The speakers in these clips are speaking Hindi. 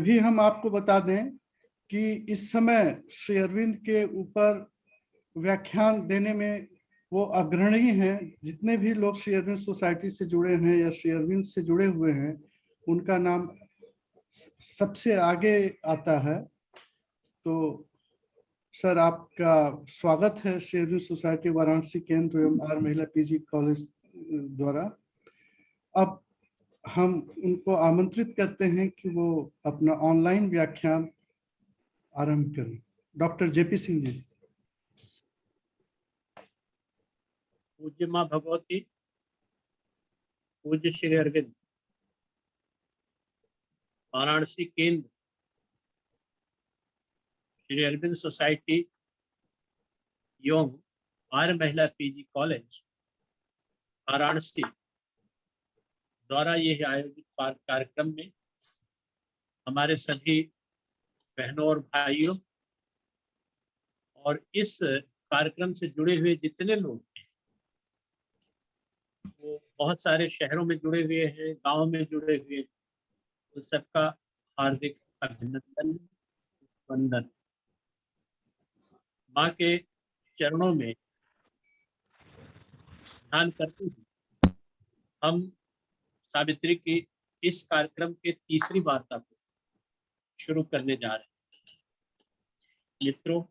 भी हम आपको बता दें कि इस समय श्री अरविंद के ऊपर व्याख्यान देने में वो अग्रणी हैं। जितने भी लोग श्री अरविंद सोसाइटी से जुड़े हैं या श्री अरविंद से जुड़े हुए हैं, उनका नाम सबसे आगे आता है। तो सर, आपका स्वागत है श्री अरविंद सोसाइटी वाराणसी केंद्र एवं आर महिला पीजी कॉलेज द्वारा। अब हम उनको आमंत्रित करते हैं कि वो अपना ऑनलाइन व्याख्यान आरंभ करें। Doctor JP Singh ji. पूज्य माँ भगवती, पूज्य श्री अरविंद, वाराणसी केंद्र श्री अरविंद सोसाइटी एवं आर्य महिला पीजी कॉलेज वाराणसी द्वारा यह आयोजित कार्यक्रम में हमारे सभी बहनों और भाइयों और इस कार्यक्रम से जुड़े हुए जितने लोग हैं, वो बहुत सारे शहरों में जुड़े हुए हैं, गांव में जुड़े हुए हैं, तो सबका हार्दिक अभिनंदन, वंदन। माँ के चरणों में ध्यान करते हुए हम सावित्री की इस कार्यक्रम के तीसरी वार्ता को शुरू करने जा रहे हैं। मित्रों,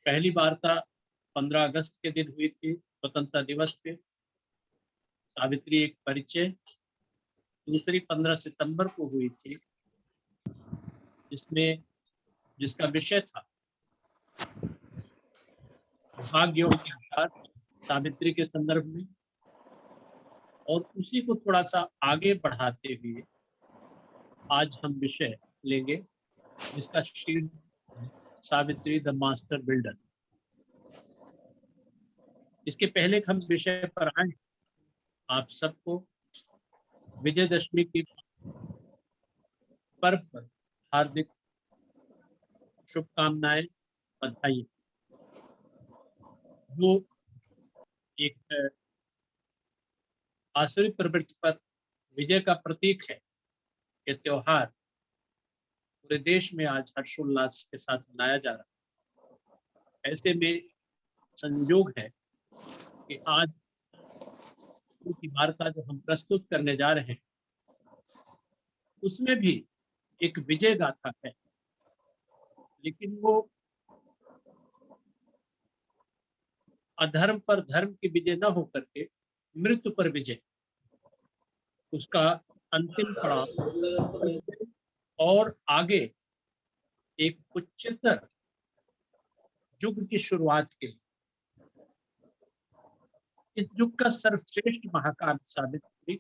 पहली वार्ता 15 अगस्त के दिन हुई थी, स्वतंत्रता दिवस पे, सावित्री एक परिचय। दूसरी 15 सितंबर को हुई थी, जिसका विषय था भाग्य के आधार सावित्री के संदर्भ में, और उसी को थोड़ा सा आगे बढ़ाते हुए आज हम विषय लेंगे जिसका शीर्षक सावित्री द मास्टर बिल्डर। इसके पहले हम विषय पर आए, आप सबको विजयदशमी की पर्व पर हार्दिक शुभकामनाएं, बधाई। जो एक आसुरी प्रवृत्ति पर विजय का प्रतीक है, ये त्योहार पूरे देश में आज हर्षोल्लास के साथ मनाया जा रहा है। ऐसे में संयोग है कि आज की वार्ता जो हम प्रस्तुत करने जा रहे हैं उसमें भी एक विजय गाथा है, लेकिन वो अधर्म पर धर्म की विजय न होकर के मृत्यु पर विजय, उसका अंतिम पड़ाव और आगे एक उच्चतर युग की शुरुआत के लिए इस युग का सर्वश्रेष्ठ महाकाव्य सावित्री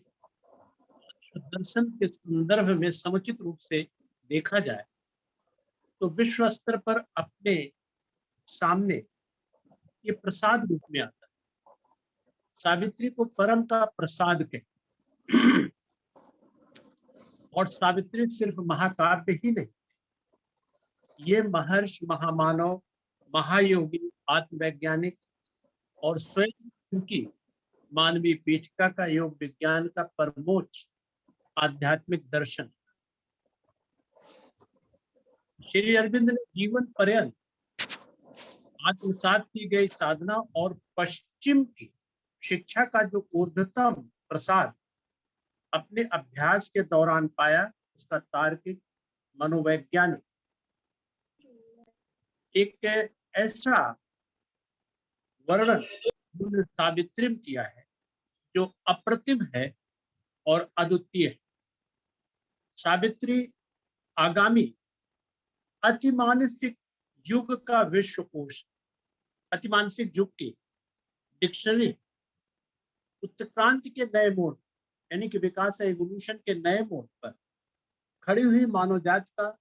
दर्शन के संदर्भ में समुचित रूप से देखा जाए तो विश्व स्तर पर अपने सामने ये प्रसाद रूप में आता है। सावित्री को परम का प्रसाद कहते और सावित्री सिर्फ महाकाव्य ही नहीं, ये महर्षि, महामानव, महायोगी, आत्मवैज्ञानिक और स्वयं उनकी मानवीय पीठिका का योग विज्ञान का परमोच्च आध्यात्मिक दर्शन। श्री अरविंद ने जीवन पर्यंत आत्मसात की गई साधना और पश्चिम की शिक्षा का जो ऊर्ध्वतम प्रसाद अपने अभ्यास के दौरान पाया, उसका तार्किक, मनोवैज्ञानिक एक ऐसा वर्णन उन्होंने सावित्री में किया है जो अप्रतिम है और अद्वितीय है। सावित्री आगामी अतिमानसिक युग का विश्वकोश, अतिमानसिक युग की डिक्शनरी, उत्क्रांति के नए मोड़ यानी कि विकास एवोल्यूशन के नए मोड़ पर खड़ी हुई मानव जाति का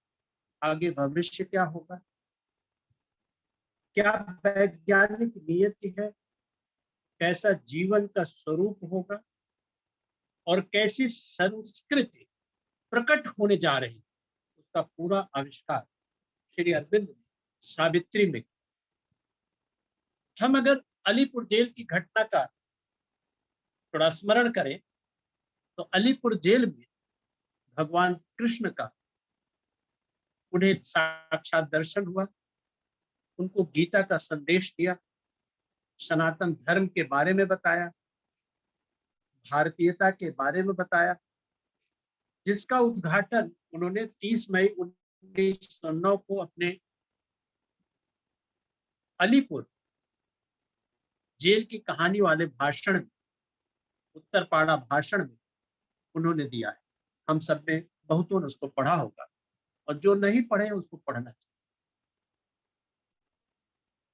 आगे भविष्य क्या होगा, क्या वैज्ञानिक नियति है, कैसा जीवन का स्वरूप होगा और कैसी संस्कृति प्रकट होने जा रही, उसका पूरा आविष्कार श्री अरविंद ने सावित्री में। हम अगर अलीपुर जेल की घटना का थोड़ा स्मरण करें तो अलीपुर जेल में भगवान कृष्ण का उन्हें साक्षात दर्शन हुआ, उनको गीता का संदेश दिया, सनातन धर्म के बारे में बताया, भारतीयता के बारे में बताया, जिसका उद्घाटन उन्होंने 30 मई 1909 को अपने अलीपुर जेल की कहानी वाले भाषण में, उत्तरपाड़ा भाषण में उन्होंने दिया है। हम सब में बहुतों ने उसको पढ़ा होगा, और जो नहीं पढ़े उसको पढ़ना चाहिए।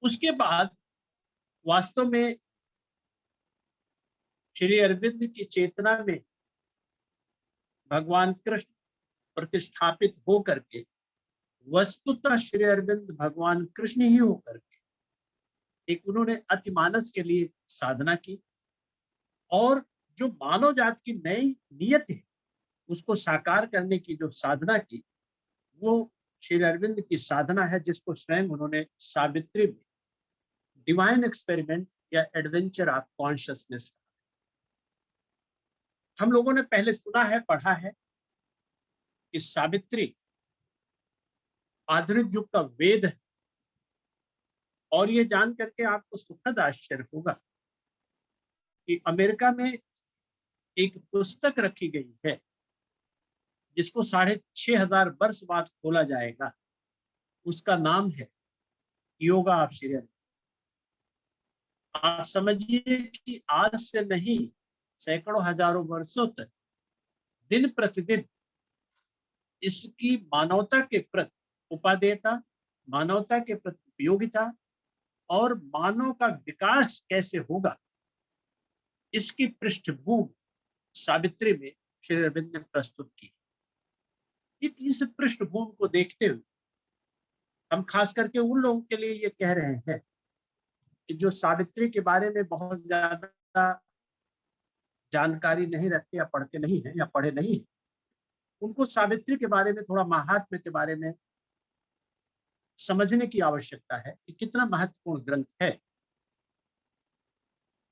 उसके बाद वास्तव में श्री अरविंद की चेतना में भगवान कृष्ण प्रतिष्ठापित हो करके, वस्तुतः श्री अरविंद भगवान कृष्ण ही होकर के एक उन्होंने अतिमानस के लिए साधना की, और जो मानव जात की नई नियत है उसको साकार करने की जो साधना की, वो श्री अरविंद की साधना है, जिसको स्वयं उन्होंने सावित्री में डिवाइन एक्सपेरिमेंट या एडवेंचर ऑफ कॉन्शियसनेस। हम लोगों ने पहले सुना है, पढ़ा है कि सावित्री आधुनिक युग का वेद है, और ये जान करके आपको सुखद आश्चर्य होगा कि अमेरिका में एक पुस्तक रखी गई है जिसको 6,500 वर्ष बाद खोला जाएगा। उसका नाम है योगा ऑफ श्री अरविंद। आप समझिए कि आज से नहीं, सैकड़ों हजारों वर्षों तक दिन प्रतिदिन इसकी मानवता के प्रति उपादेयता, मानवता के प्रति उपयोगिता और मानव का विकास कैसे होगा, इसकी पृष्ठभूमि सावित्री में श्री अरविंद ने प्रस्तुत की। इस पृष्ठभूमि को देखते हुए हम खास करके उन लोगों के लिए ये कह रहे हैं कि जो सावित्री के बारे में बहुत ज्यादा जानकारी नहीं रखते या पढ़ते नहीं है या पढ़े नहीं है, उनको सावित्री के बारे में, थोड़ा महात्म्य के बारे में समझने की आवश्यकता है कि कितना महत्वपूर्ण ग्रंथ है।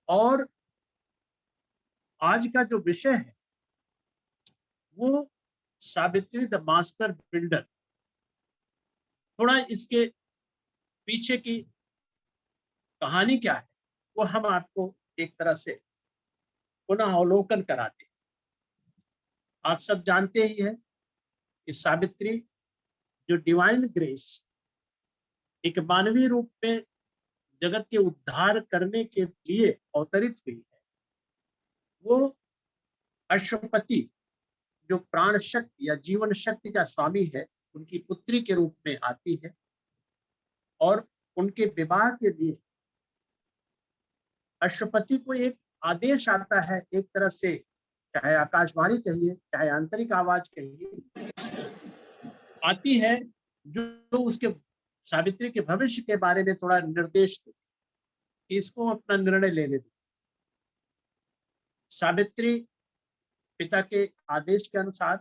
और आज का जो विषय है वो सावित्री द मास्टर बिल्डर। थोड़ा इसके पीछे की कहानी क्या है वो हम आपको एक तरह से पुनः अवलोकन कराते हैं। आप सब जानते ही हैं कि सावित्री जो डिवाइन ग्रेस एक मानवीय रूप में जगत के उद्धार करने के लिए अवतरित हुई है, वो अश्वपति जो प्राण शक्ति या जीवन शक्ति का स्वामी है, उनकी पुत्री के रूप में आती है, और उनके विवाह के लिए अश्वपति को एक आदेश आता है, एक तरह से चाहे आकाशवाणी कहिए, चाहे आंतरिक आवाज कहिए, आती है जो उसके सावित्री के भविष्य के बारे में थोड़ा निर्देश देती है कि इसको अपना निर्णय लेने दो। सावित्री पिता के आदेश के अनुसार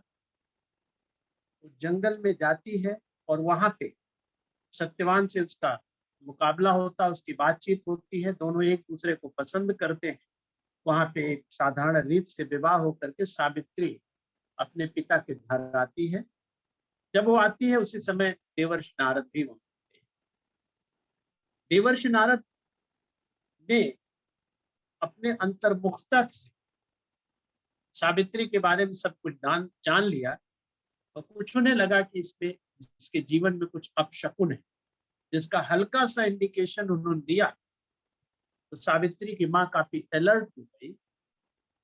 जंगल में जाती है, और वहां पे सत्यवान से उसका मुकाबला होता, उसकी बातचीत होती है, दोनों एक दूसरे को पसंद करते हैं। वहां पे एक साधारण रीत से विवाह होकर के सावित्री अपने पिता के घर आती है। जब वो आती है उसी समय देवर्षि नारद भी होते हैं। देवर्षि नारद ने अपने अंतर्मुखता से सावित्री के बारे में सब कुछ जान लिया, और कुछ उन्हें लगा कि इसके जीवन में कुछ अपशकुन है, जिसका हल्का सा इंडिकेशन उन्होंने दिया। तो सावित्री की माँ काफी अलर्ट हो गई,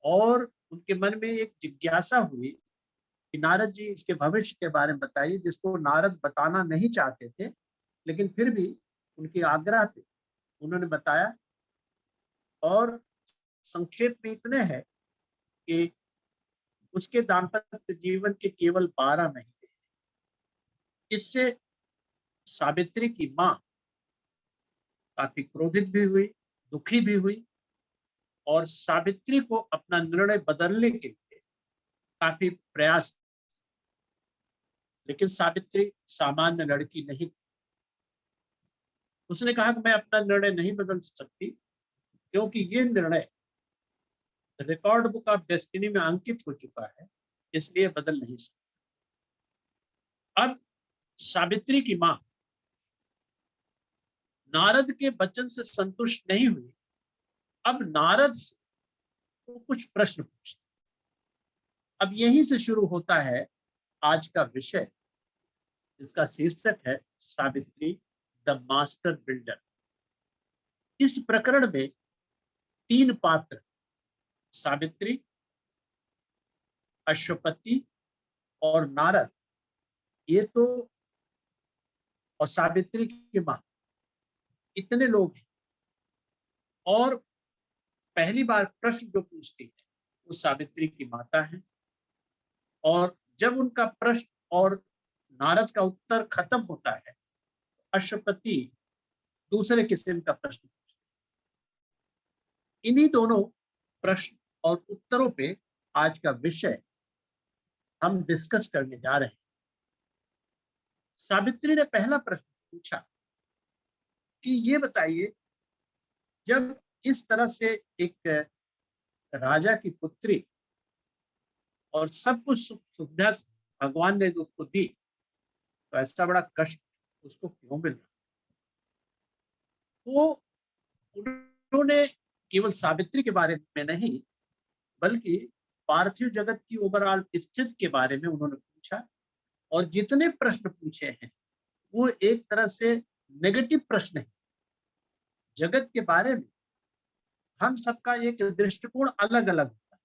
और उनके मन में एक जिज्ञासा हुई कि नारद जी इसके भविष्य के बारे में बताइए, जिसको नारद बताना नहीं चाहते थे, लेकिन फिर भी उनके आग्रह पे उन्होंने बताया। और संक्षेप में इतने है कि उसके दाम्पत्य जीवन के केवल 12 महीने। इससे सावित्री की माँ काफी क्रोधित भी हुई, दुखी भी हुई, और सावित्री को अपना निर्णय बदलने के लिए काफी प्रयास। लेकिन सावित्री सामान्य लड़की नहीं थी। उसने कहा कि मैं अपना निर्णय नहीं बदल सकती, क्योंकि ये निर्णय रिकॉर्ड बुक ऑफ डेस्टिनी में अंकित हो चुका है इसलिए बदल नहीं सकता। अब सावित्री की मां नारद के वचन से संतुष्ट नहीं हुई। अब नारद से वो कुछ प्रश्न पूछते। अब यहीं से शुरू होता है आज का विषय। इसका शीर्षक है सावित्री द मास्टर बिल्डर। इस प्रकरण में 3 पात्र, सावित्री, अश्वपति और नारद, ये तो, और सावित्री की मां, इतने लोग हैं। और पहली बार प्रश्न जो पूछती है वो सावित्री की माता है। और जब उनका प्रश्न और नारद का उत्तर खत्म होता है, अश्वपति दूसरे किस्म का प्रश्न पूछते। इन्हीं दोनों प्रश्न और उत्तरों पे आज का विषय हम डिस्कस करने जा रहे हैं। सावित्री ने पहला प्रश्न पूछा कि ये बताइए, जब इस तरह से एक राजा की पुत्री और सब कुछ सुविधा भगवान ने उसको दी, तो ऐसा बड़ा कष्ट उसको क्यों मिल रहा? तो उन्होंने केवल सावित्री के बारे में नहीं, बल्कि पार्थिव जगत की ओवरऑल स्थिति के बारे में उन्होंने पूछा। और जितने प्रश्न पूछे हैं वो एक तरह से नेगेटिव प्रश्न है। जगत के बारे में हम सबका एक दृष्टिकोण अलग अलग होता है,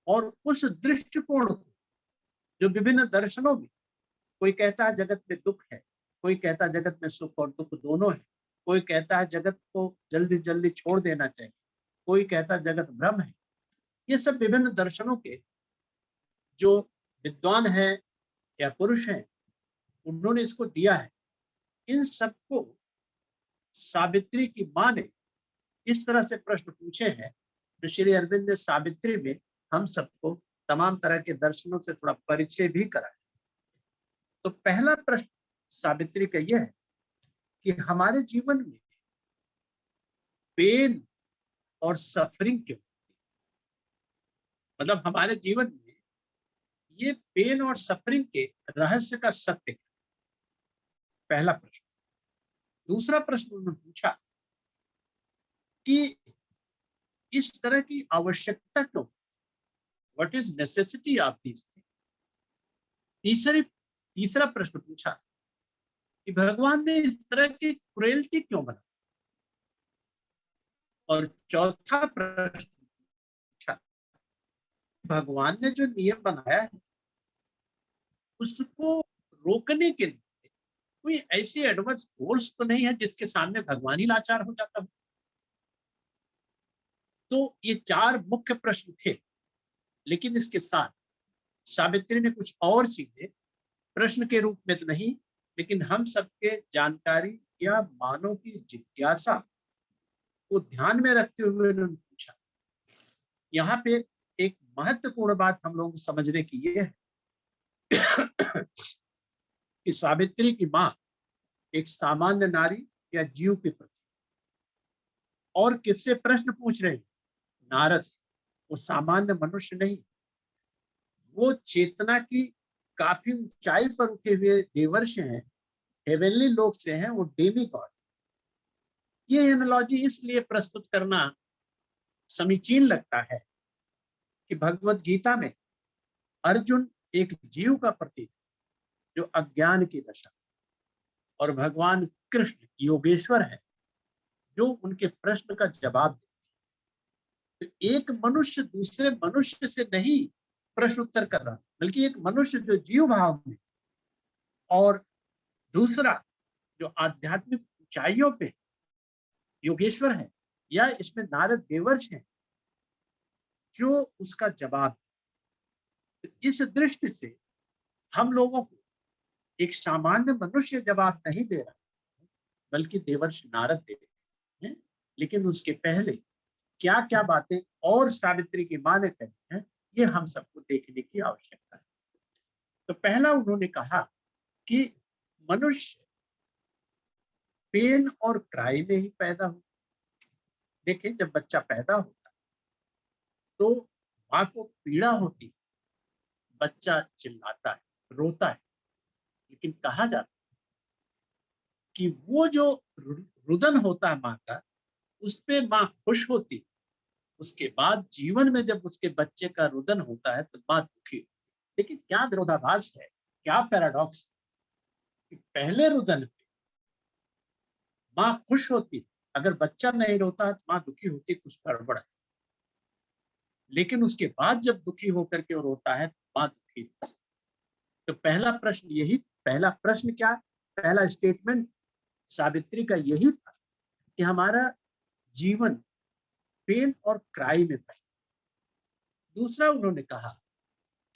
और उस दृष्टिकोण को जो विभिन्न दर्शनों में, कोई कहता है जगत में दुख है, कोई कहता है जगत में सुख और दुख दोनों है, कोई कहता है जगत को जल्दी जल्दी छोड़ देना चाहिए, कोई कहता है जगत भ्रम है। ये सब विभिन्न दर्शनों के जो विद्वान हैं या पुरुष हैं, उन्होंने इसको दिया है। इन सबको सावित्री की मां ने इस तरह से प्रश्न पूछे हैं, तो श्री अरविंद ने सावित्री में हम सबको तमाम तरह के दर्शनों से थोड़ा परिचय भी कराया। तो पहला प्रश्न सावित्री का यह है कि हमारे जीवन में पेन और सफरिंग क्यों, मतलब हमारे जीवन में ये पेन और सफरिंग के रहस्य का सत्य क्या? पहला प्रश्न। दूसरा प्रश्न उन्होंने पूछा कि इस तरह की आवश्यकता क्यों, what is necessity of this thing. तीसरा प्रश्न पूछा कि भगवान ने इस तरह की क्रुएल्टी क्यों बना। और चौथा प्रश्न पूछा, भगवान ने जो नियम बनाया है उसको रोकने के लिए कोई ऐसी एडवर्स फोर्स तो नहीं है जिसके सामने भगवान ही लाचार हो जाता हो। तो ये 4 मुख्य प्रश्न थे। लेकिन इसके साथ सावित्री ने कुछ और चीजें प्रश्न के रूप में तो नहीं, लेकिन हम सबके जानकारी या मानव की जिज्ञासा को ध्यान में रखते हुए उन्होंने पूछा। यहाँ पे एक महत्वपूर्ण बात हम लोगों को समझने की ये है कि सावित्री की मां एक सामान्य नारी या जीव के प्रति, और किससे प्रश्न पूछ रहे हैं? नारद से। वो सामान्य मनुष्य नहीं, वो चेतना की काफी ऊंचाई पर उठे हुए देवर्ष हैं, हेवनली लोक से हैं, वो डेमी गॉड। ये एनालॉजी इसलिए प्रस्तुत करना समीचीन लगता है कि भगवत गीता में अर्जुन एक जीव का प्रतीक, जो अज्ञान की दशा, और भगवान कृष्ण योगेश्वर है, जो उनके प्रश्न का जवाब देते। तो एक मनुष्य दूसरे मनुष्य से नहीं प्रश्न उत्तर कर रहा, बल्कि एक मनुष्य जो जीव भाव में, और दूसरा जो आध्यात्मिक ऊंचाइयों पे योगेश्वर है, या इसमें नारद देवर्ष है, जो उसका जवाब। तो इस दृष्टि से हम लोगों को एक सामान्य मनुष्य जवाब नहीं दे रहा, बल्कि देवर्ष नारद दे रहे हैं। लेकिन उसके पहले क्या क्या बातें और सावित्री की मां ने कही हैं, ये हम सबको देखने की आवश्यकता है। तो पहला उन्होंने कहा कि मनुष्य पेन और क्राई में ही पैदा हो। देखिए, जब बच्चा पैदा होता तो माँ को पीड़ा होती, बच्चा चिल्लाता है, रोता है, लेकिन कहा जाता है कि वो जो रुदन होता है माँ का, उस पे माँ खुश होती, उसके बाद जीवन में जब उसके बच्चे का रुदन होता है तो माँ दुखी होती। लेकिन क्या विरोधाभास है, क्या पैराडॉक्स, कि पहले रुदन पे माँ खुश होती, अगर बच्चा नहीं रोता तो माँ दुखी होती, कुछ गड़बड़ है। लेकिन उसके बाद जब दुखी होकर के वो रोता है तो माँ दुखी होती। तो पहला प्रश्न क्या, पहला स्टेटमेंट सावित्री का यही था कि हमारा जीवन पेन और क्राई में बहे। दूसरा उन्होंने कहा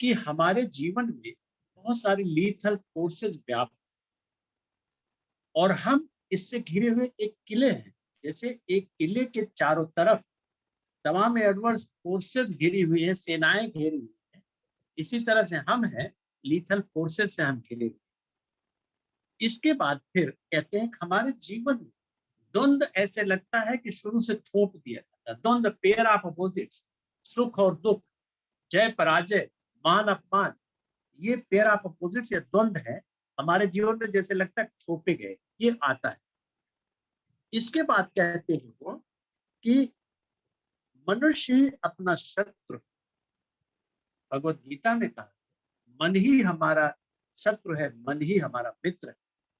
कि हमारे जीवन में बहुत सारी लीथल फोर्सेस व्याप्त और हम इससे घिरे हुए एक किले हैं। जैसे एक किले के चारों तरफ तमाम एडवर्स फोर्सेस घिरी हुई है, सेनाएं घेरी हुई है, इसी तरह से हम हैं, लीथल फोर्सेस से हम घिरे हुए। इसके बाद फिर कहते हैं कि हमारे जीवन में द्वंद्व ऐसे लगता है कि शुरू से थोप दिया जाता है। द्वंद्व, पेयर ऑफ अपोजिट्स, सुख और दुख, जय पराजय, मान अपमान, ये पेयर ऑफ अपोजिट्स या द्वंद्व है हमारे जीवन में, जैसे लगता है थोपे गए, ये आता है। इसके बाद कहते हैं वो कि मनुष्य ही अपना शत्रु, भगवत गीता में कहा मन ही हमारा शत्रु है, मन ही हमारा मित्र है।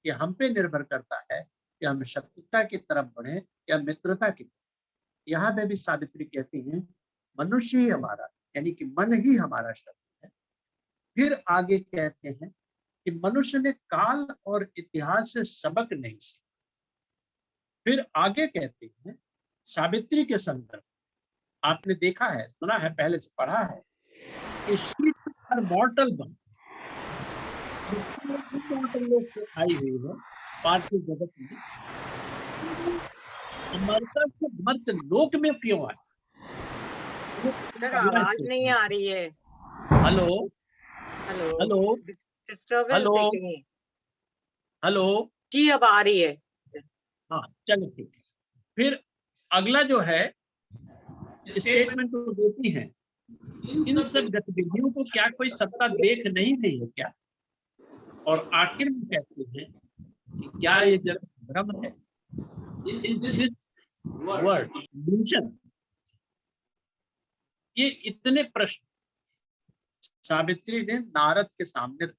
ये हम पे निर्भर करता है कि हम शत्रुता की तरफ बढ़े या मित्रता की तरफ। यहाँ पे भी सावित्री कहती हैं मनुष्य ही हमारा, यानी कि मन ही हमारा शत्रु है। फिर आगे कहते हैं कि मनुष्य ने काल और इतिहास से सबक नहीं सीखा। फिर आगे कहते हैं सावित्री के संदर्भ, आपने देखा है, सुना है, पहले से पढ़ा है कि शी हर मॉर्टल बन, मॉर्टल लोग से आई हुई है पार्थिव जगत में, अमरता से मर्त लोक में क्यों आए। सर आवाज नहीं आ रही है। Hello hello hello disturbance hello है कहीं? हेलो, जी अब आ रही है। हाँ चलो ठीक है। फिर अगला जो है स्टेटमेंट तो देती है, इन सब गतिविधियों को क्या कोई सत्ता देख नहीं रही है क्या। और आखिर में कहते हैं कि क्या ये जगत भ्रम है, इज दिस वर्ड इल्यूजन। ये इतने प्रश्न सावित्री ने नारद के सामने रखे।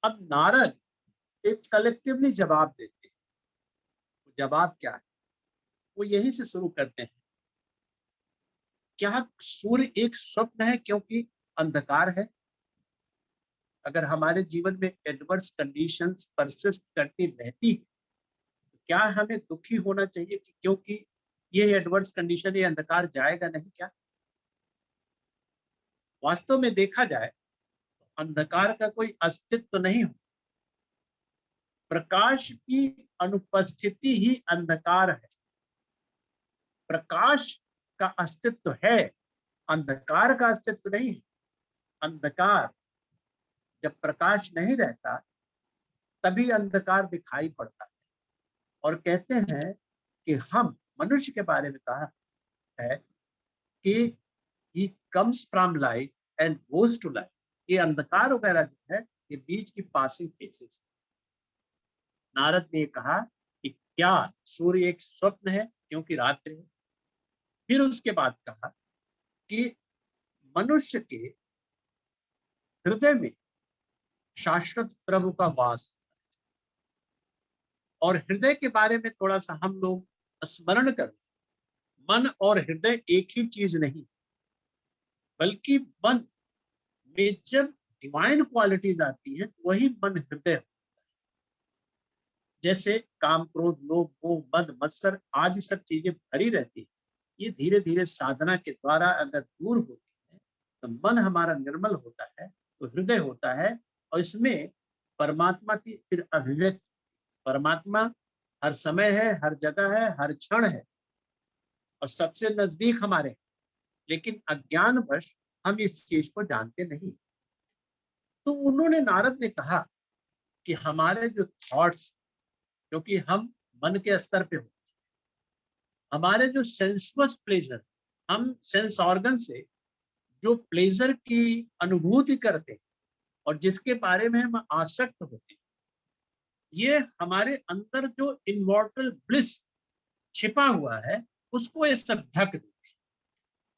अब नारद एक कलेक्टिवली जवाब देते हैं। जवाब क्या है, वो यही से शुरू करते हैं, क्या सूर्य एक स्वप्न है क्योंकि अंधकार है। अगर हमारे जीवन में एडवर्स कंडीशंस परसिस्ट करती रहती है तो क्या हमें दुखी होना चाहिए कि क्योंकि ये एडवर्स कंडीशन, ये अंधकार जाएगा नहीं क्या। वास्तव में देखा जाए तो अंधकार का कोई अस्तित्व तो नहीं हो, प्रकाश की अनुपस्थिति ही अंधकार है। प्रकाश का अस्तित्व है, अंधकार का अस्तित्व नहीं है। अंधकार, जब प्रकाश नहीं रहता तभी अंधकार दिखाई पड़ता है। और कहते हैं कि हम मनुष्य के बारे में कहा है कि he comes from light and goes to light। ये अंधकार वगैरह जो है ये बीच की पासिंग फेसेस। नारद ने कहा कि क्या सूर्य एक स्वप्न है क्योंकि रात्रि है। फिर उसके बाद कहा कि मनुष्य के हृदय में शाश्वत प्रभु का वास। और हृदय के बारे में थोड़ा सा हम लोग स्मरण करें, मन और हृदय एक ही चीज नहीं, बल्कि मन में जब डिवाइन क्वालिटीज आती है वही मन हृदय। जैसे काम, क्रोध, लोभ, मोह, मद, मत्सर आदि सब चीजें भरी रहती है, ये धीरे धीरे साधना के द्वारा अगर दूर होती है तो मन हमारा निर्मल होता है, तो हृदय होता है। और इसमें परमात्मा की फिर अभिव्यक्ति, परमात्मा हर समय है, हर जगह है, हर क्षण है और सबसे नजदीक हमारे। लेकिन अज्ञानवश हम इस चीज को जानते नहीं। तो उन्होंने, नारद ने कहा कि हमारे जो थॉट्स, क्योंकि हम मन के स्तर पे हो, हमारे जो सेंसुअस प्लेजर, हम सेंस ऑर्गन से जो प्लेजर की अनुभूति करते हैं और जिसके बारे में हम आसक्त होते हैं, ये हमारे अंदर जो इमॉर्टल ब्लिस छिपा हुआ है उसको ये सब ढक देते हैं।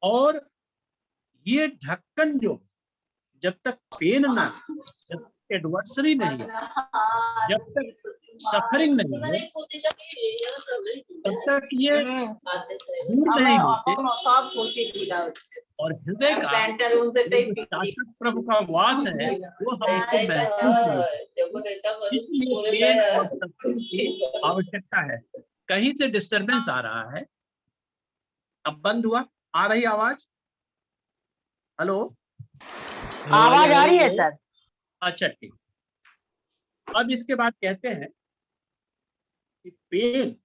और ये ढक्कन जो जब तक पेन ना है, जब तक एडवर्सरी नहीं है, जब तक सफरिंग नहीं है, तब तक ये दूर नहीं होते। और हृदय का जो शाश्वत प्रभु का वास है वो हमको महसूस नहीं होता। इसलिए पेन और सफरिंग की आवश्यकता है। कहीं से डिस्टरबेंस आ रहा है, अब बंद हुआ, आ रही आवाज? हेलो, आवाज आ रही है सर। अच्छा ठीक। अब इसके बाद कहते हैं कि पेन,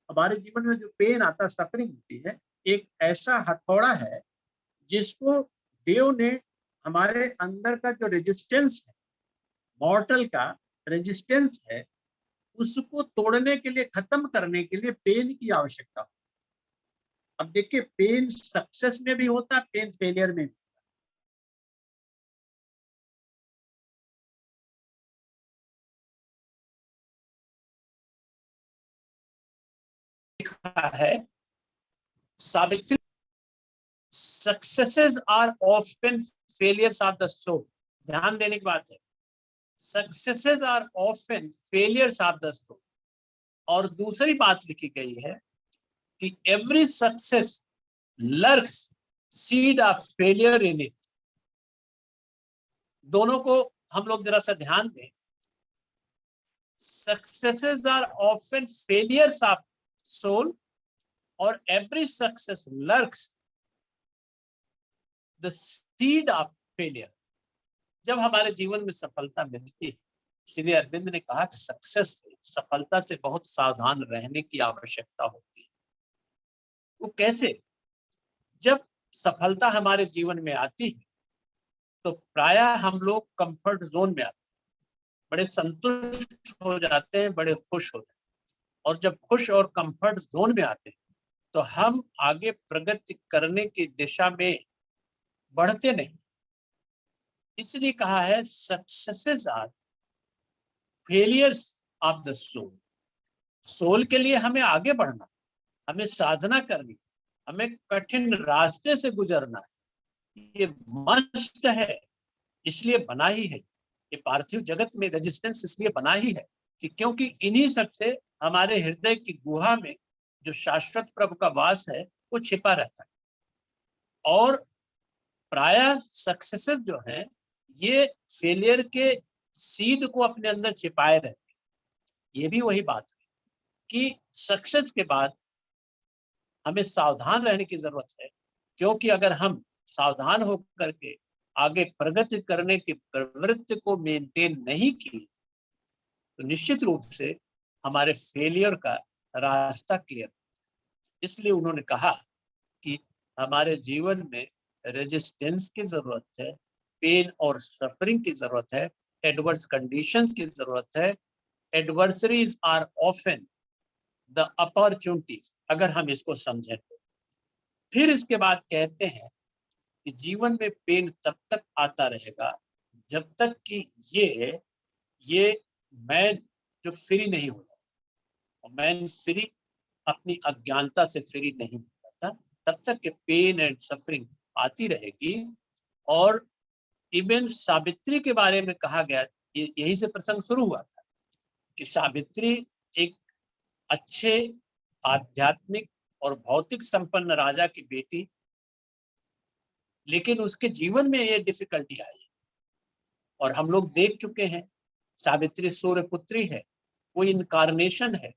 हमारे जीवन में जो पेन आता है, सफरिंग होती है, एक ऐसा हथौड़ा है जिसको देव ने हमारे अंदर का जो रेजिस्टेंस है, मॉर्टल का रेजिस्टेंस है, उसको तोड़ने के लिए, खत्म करने के लिए पेन की आवश्यकता होती है। अब देखिए, पेन सक्सेस में भी होता है, पेन फेलियर में भी। लिखा है Savitri, successes are often failures of the soul. ध्यान देने की बात है, successes are often failures of the soul. और दूसरी बात लिखी गई है कि every success lurks seed of failure in it. दोनों को हम लोग जरा सा ध्यान दें। Successes are often failures of soul और every success lurks the seed of failure. जब हमारे जीवन में सफलता मिलती है, श्री अरविंद ने कहा कि सक्सेस से, सफलता से बहुत सावधान रहने की आवश्यकता होती है। वो कैसे? जब सफलता हमारे जीवन में आती है तो प्रायः हम लोग कंफर्ट जोन में आते हैं, बड़े संतुष्ट हो जाते हैं, बड़े खुश हो जाते हैं। और जब खुश और कंफर्ट जोन में आते हैं तो हम आगे प्रगति करने की दिशा में बढ़ते नहीं। इसलिए कहा है successes are failures of the soul. Soul के लिए हमें आगे बढ़ना, हमें साधना करनी, हमें कठिन रास्ते से गुजरना है, ये मस्ट है। इसलिए बना ही है ये पार्थिव जगत में, रेजिस्टेंस इसलिए बना ही है कि क्योंकि इन्हीं सबसे हमारे हृदय की गुहा में जो शाश्वत प्रभु का वास है वो छिपा रहता है। और प्रायः सक्सेसेस जो है ये फेलियर के सीड को अपने अंदर छिपाए रहते हैं। ये भी वही बात है कि सक्सेस के बाद हमें सावधान रहने की जरूरत है, क्योंकि अगर हम सावधान होकर के आगे प्रगति करने की प्रवृत्ति को मेंटेन नहीं की तो निश्चित रूप से हमारे फेलियर का रास्ता क्लियर। इसलिए उन्होंने कहा कि हमारे जीवन में रेजिस्टेंस की जरूरत है, पेन और सफरिंग की जरूरत है, एडवर्स कंडीशंस की जरूरत है। Adversaries are often the opportunity, अगर हम इसको समझें तो। फिर इसके बाद कहते हैं कि जीवन में पेन तब तक आता रहेगा जब तक कि ये मैन जो फ्री नहीं होता, मैन फ्री अपनी अज्ञानता से फ्री नहीं होता, तब तक के पेन एंड सफरिंग आती रहेगी। और इवन सावित्री के बारे में कहा गया, यही से प्रसंग शुरू हुआ था कि सावित्री एक अच्छे आध्यात्मिक और भौतिक संपन्न राजा की बेटी, लेकिन उसके जीवन में ये डिफिकल्टी आई और हम लोग देख चुके हैं। सावित्री सूर्य पुत्री है, वो इनकारनेशन है,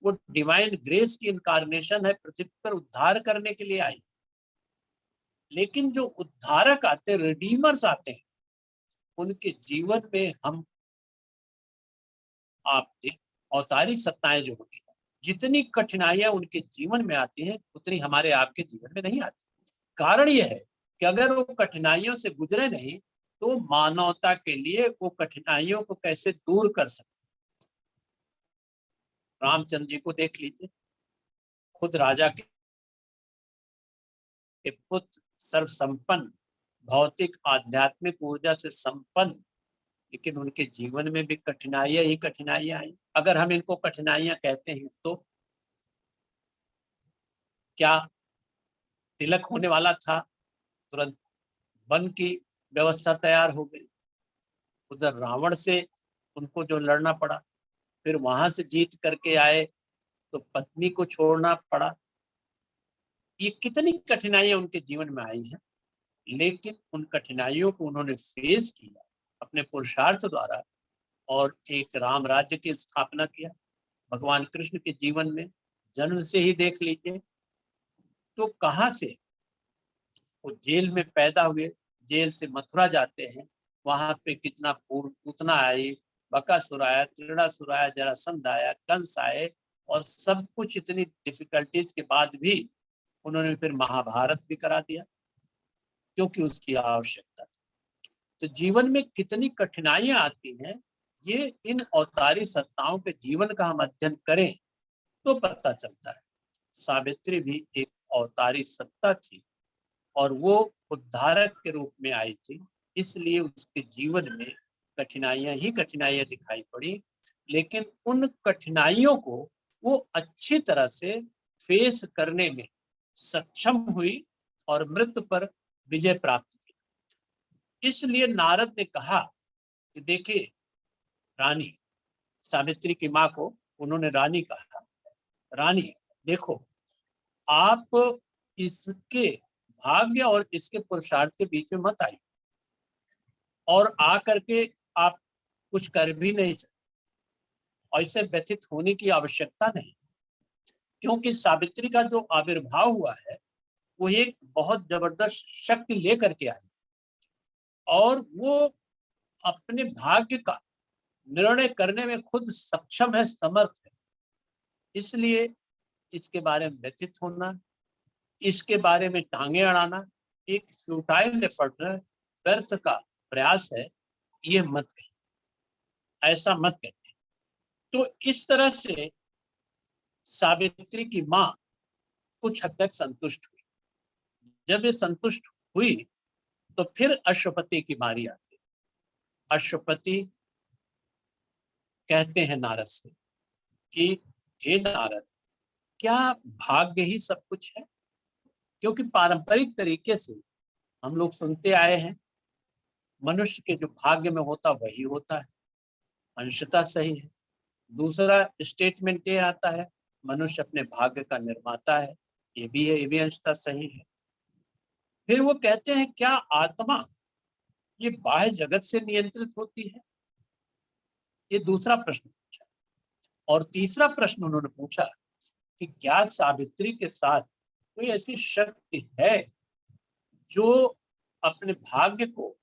वो डिवाइन ग्रेस की इनकारनेशन है, पृथ्वी पर उद्धार करने के लिए आई। लेकिन जो उद्धारक आते, रिडीमर्स आते हैं, उनके जीवन में हम आप देख अवतारी सत्ताएं जो होती है, जितनी कठिनाइयां उनके जीवन में आती हैं उतनी हमारे आपके जीवन में नहीं आती। कारण यह है कि अगर वो कठिनाइयों से गुजरे नहीं तो मानवता के लिए वो कठिनाइयों को कैसे दूर कर सकते। रामचंद्र जी को देख लीजिए, खुद राजा के पुत्र, सर्वसंपन्न, भौतिक आध्यात्मिक ऊर्जा से संपन्न, लेकिन उनके जीवन में भी कठिनाइयां ही कठिनाइयां आई। अगर हम इनको कठिनाइयां कहते हैं तो क्या तिलक होने वाला था, तुरंत वन की व्यवस्था तैयार हो गई, उधर रावण से उनको जो लड़ना पड़ा, फिर वहां से जीत करके आए तो पत्नी को छोड़ना पड़ा। ये कितनी कठिनाइयां उनके जीवन में आई हैं, लेकिन उन कठिनाइयों को उन्होंने फेस किया अपने पुरुषार्थ द्वारा और एक राम राज्य की स्थापना किया। भगवान कृष्ण के जीवन में जन्म से ही देख लीजिए, तो कहाँ से वो जेल में पैदा हुए, जेल से मथुरा जाते हैं, वहां पे कितना पूतना आई, बकासुर आया, त्रिणासुर आया, जरासंध आया, कंस आए, और सब कुछ इतनी डिफिकल्टीज के बाद भी उन्होंने फिर महाभारत भी करा दिया, क्योंकि उसकी आवश्यकता थी। तो जीवन में कितनी कठिनाइयां आती हैं, ये इन अवतारी सत्ताओं के जीवन का हम अध्ययन करें तो पता चलता है। सावित्री भी एक अवतारी सत्ता थी और वो उद्धारक के रूप में आई थी, इसलिए उसके जीवन में कठिनाइयां ही कठिनाइयां दिखाई पड़ी, लेकिन उन कठिनाइयों को वो अच्छी तरह से फेस करने में सक्षम हुई और मृत्यु पर विजय प्राप्त की। इसलिए नारद ने कहा कि देखिए, रानी सावित्री की माँ को उन्होंने रानी कहा, रानी देखो, आप इसके भाग्य और इसके पुरुषार्थ के बीच में मत आइए और आकर के आप कुछ कर भी नहीं सकते, और इससे व्यथित होने की आवश्यकता नहीं, क्योंकि सावित्री का जो आविर्भाव हुआ है वो एक बहुत जबरदस्त शक्ति लेकर के आई और वो अपने भाग्य का निर्णय करने में खुद सक्षम है, समर्थ है। इसलिए इसके बारे में व्यथित होना, इसके बारे में टांगे अड़ाना एक फ्यूटाइल एफर्ट है, व्यर्थ का प्रयास है, ये मत कहिए, ऐसा मत कहिए। तो इस तरह से सावित्री की माँ कुछ हद तक संतुष्ट हुई। जब ये संतुष्ट हुई तो फिर अश्वपति की बारी आती। अश्वपति कहते हैं नारद से कि हे नारद, क्या भाग्य ही सब कुछ है? क्योंकि पारंपरिक तरीके से हम लोग सुनते आए हैं, मनुष्य के जो भाग्य में होता वही होता है, अंशतः सही है। दूसरा स्टेटमेंट ये आता है, मनुष्य अपने भाग्य का निर्माता है, ये भी है, ये भी अंशतः सही है। फिर वो कहते हैं, क्या आत्मा ये बाह्य जगत से नियंत्रित होती है? ये दूसरा प्रश्न पूछा। और तीसरा प्रश्न उन्होंने पूछा कि क्या सावित्री के साथ कोई ऐसी शक्ति है जो अपने भाग्य को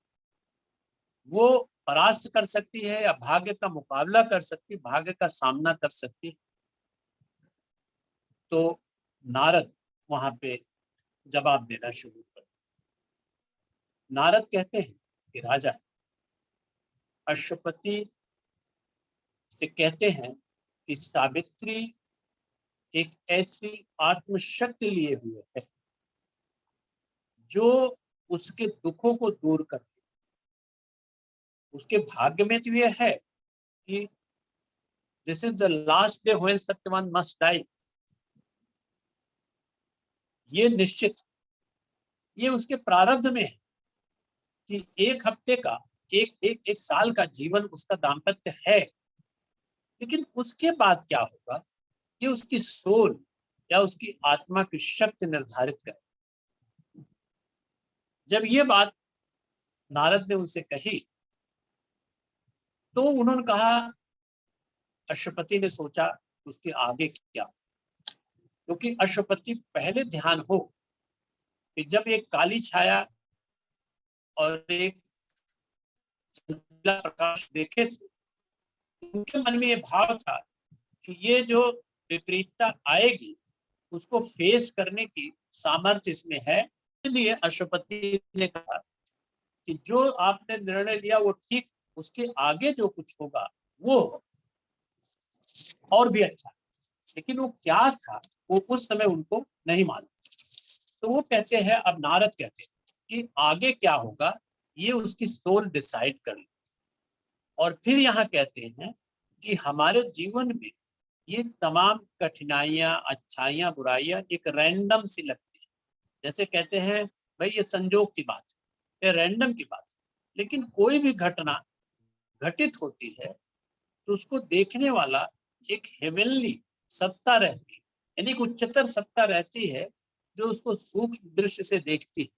वो परास्त कर सकती है या भाग्य का मुकाबला कर सकती, भाग्य का सामना कर सकती? तो नारद वहां पे जवाब देना शुरू कर। नारद कहते हैं कि राजा, अश्वपति से कहते हैं कि सावित्री एक ऐसी आत्मशक्ति लिए हुए है जो उसके दुखों को दूर करती। उसके भाग्य में तो यह है कि this is the last day when Satyavan must die, ये निश्चित, ये उसके प्रारब्ध में है कि एक हफ्ते का एक साल का जीवन उसका दाम्पत्य है, लेकिन उसके बाद क्या होगा ये उसकी सोल या उसकी आत्मा की शक्ति निर्धारित करे। जब ये बात नारद ने उनसे कही तो उन्होंने कहा, अश्वपति ने सोचा उसके आगे क्या, क्योंकि अश्वपति पहले ध्यान हो कि जब एक काली छाया और एक प्रकाश देखे थे, उनके मन में ये भाव था कि ये जो विपरीतता आएगी उसको फेस करने की सामर्थ्य इसमें है। इसलिए अश्वपति ने कहा कि जो आपने निर्णय लिया वो ठीक, उसके आगे जो कुछ होगा वो और भी अच्छा, लेकिन वो क्या था वो उस समय उनको नहीं मालूम। तो वो कहते हैं, अब नारद कहते हैं कि आगे क्या होगा ये उसकी सोल डिसाइड कर ले। और फिर यहाँ कहते हैं कि हमारे जीवन में ये तमाम कठिनाइयां, अच्छाइयां, बुराइयां एक रैंडम सी लगती है। जैसे कहते हैं भाई ये संजोग की बात है, ये रैंडम की बात है, लेकिन कोई भी घटना घटित होती है तो उसको देखने वाला एक हेवनली सत्ता रहती है, यानी एक उच्चतर सत्ता रहती है जो उसको सूक्ष्म दृश्य से देखती है।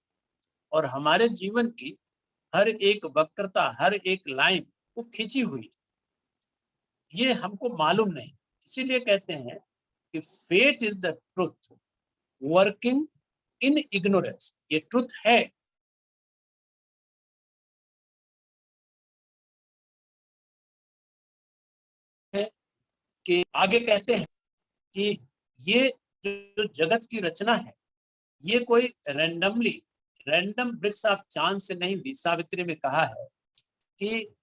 और हमारे जीवन की हर एक वक्रता, हर एक लाइन वो खिंची हुई, ये हमको मालूम नहीं। इसीलिए कहते हैं कि fate is the truth working in ignorance. ये ट्रुथ है। कि आगे कहते हैं कि ये जो जगत की रचना है ये कोई रैंडम ब्रिक्स ऑफ चांस से नहीं हुई। सावित्री में कहा है कि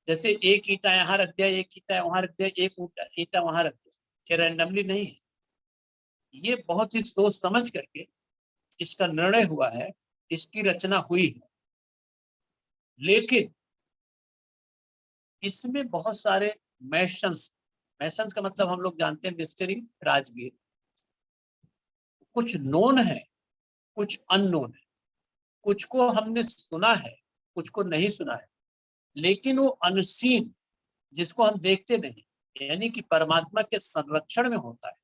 जैसे एक ईंटा यहाँ रख दिया, एक ईंटा वहां रख दिया, एक ईंटा वहां रख दिया, ये रैंडमली नहीं है। ये बहुत ही सोच समझ करके इसका निर्णय हुआ है, इसकी रचना हुई है। लेकिन इसमें बहुत सारे मैशंस का मतलब हम लोग जानते हैं मिस्ट्री, राजगीर। कुछ नोन है, कुछ अननोन है, कुछ को हमने सुना है, कुछ को नहीं सुना है। लेकिन वो अनसीन जिसको हम देखते नहीं, यानी कि परमात्मा के संरक्षण में होता है।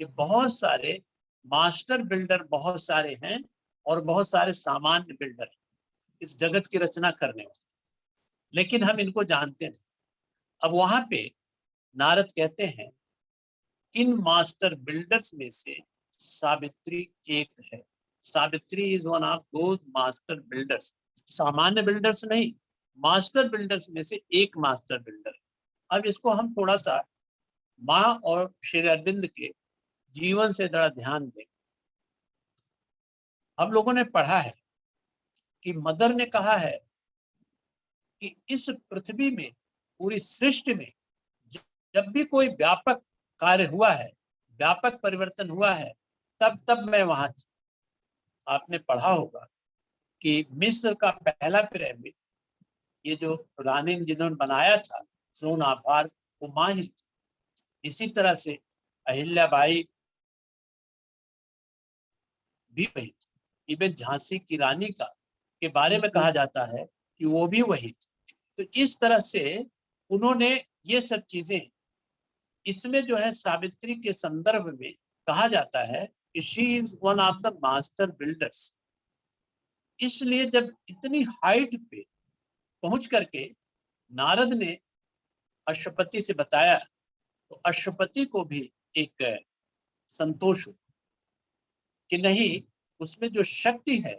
ये बहुत सारे मास्टर बिल्डर बहुत सारे हैं और बहुत सारे सामान्य बिल्डर हैं इस जगत की रचना करने में, लेकिन हम इनको जानते नहीं। अब वहां पे नारद कहते हैं इन मास्टर बिल्डर्स में से सावित्री एक है। Savitri is one of those master builders. सामान्य बिल्डर्स नहीं, मास्टर बिल्डर्स में से एक मास्टर बिल्डर। अब इसको हम थोड़ा सा माँ और श्री अरविंद के जीवन से जरा ध्यान दें। हम लोगों ने पढ़ा है कि मदर ने कहा है कि इस पृथ्वी में, पूरी सृष्टि में जब भी कोई व्यापक कार्य हुआ है, व्यापक परिवर्तन हुआ है, तब तब मैं वहां थी। आपने पढ़ा होगा कि मिस्र का पहला पिरामिड, ये जो रानी जिन्होंने बनाया था जोन आफार, वो माँ ही थी। इसी तरह से अहिल्याबाई भी वही थी। इवन झांसी की रानी का के बारे में कहा जाता है कि वो भी वही थी। तो इस तरह से उन्होंने ये सब चीजें, इसमें जो है सावित्री के संदर्भ में कहा जाता है कि she is one of the master builders. इसलिए जब इतनी हाइट पे पहुंच करके नारद ने अश्वपति से बताया तो अश्वपति को भी एक संतोष हुआ कि नहीं, उसमें जो शक्ति है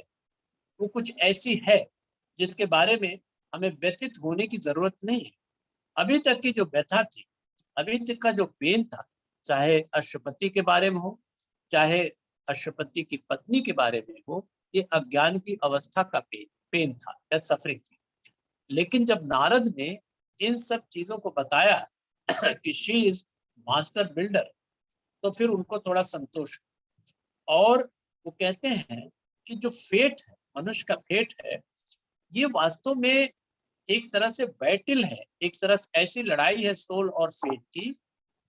वो कुछ ऐसी है जिसके बारे में हमें व्यथित होने की जरूरत नहीं है। अभी तक की जो व्यथा थी, अभी तक का जो पेन था, चाहे अश्वपति के बारे में हो, चाहे अश्वपति की पत्नी के बारे में हो, ये अज्ञान की अवस्था का पेन था या सफरिंग थी। लेकिन जब नारद ने इन सब चीजों को बताया कि शी इज मास्टर बिल्डर, तो फिर उनको थोड़ा संतोष। और वो कहते हैं कि जो फेट है, मनुष्य का फेट है, ये वास्तव में एक तरह से बैटल है, एक तरह से ऐसी लड़ाई है सोल और फेट की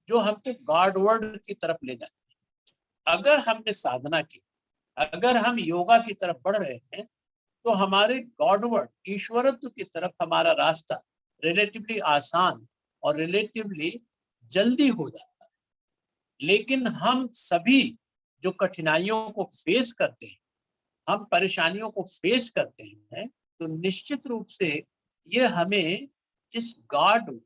जो हमको गॉड वर्ड की तरफ ले जाती है। अगर हमने साधना की, अगर हम योगा की तरफ बढ़ रहे हैं, तो हमारे गॉडवर्ड, ईश्वरत्व की तरफ हमारा रास्ता रिलेटिवली आसान और रिलेटिवली जल्दी हो जाता है। लेकिन हम सभी जो कठिनाइयों को फेस करते हैं, हम परेशानियों को फेस करते हैं, तो निश्चित रूप से ये हमें इस गॉड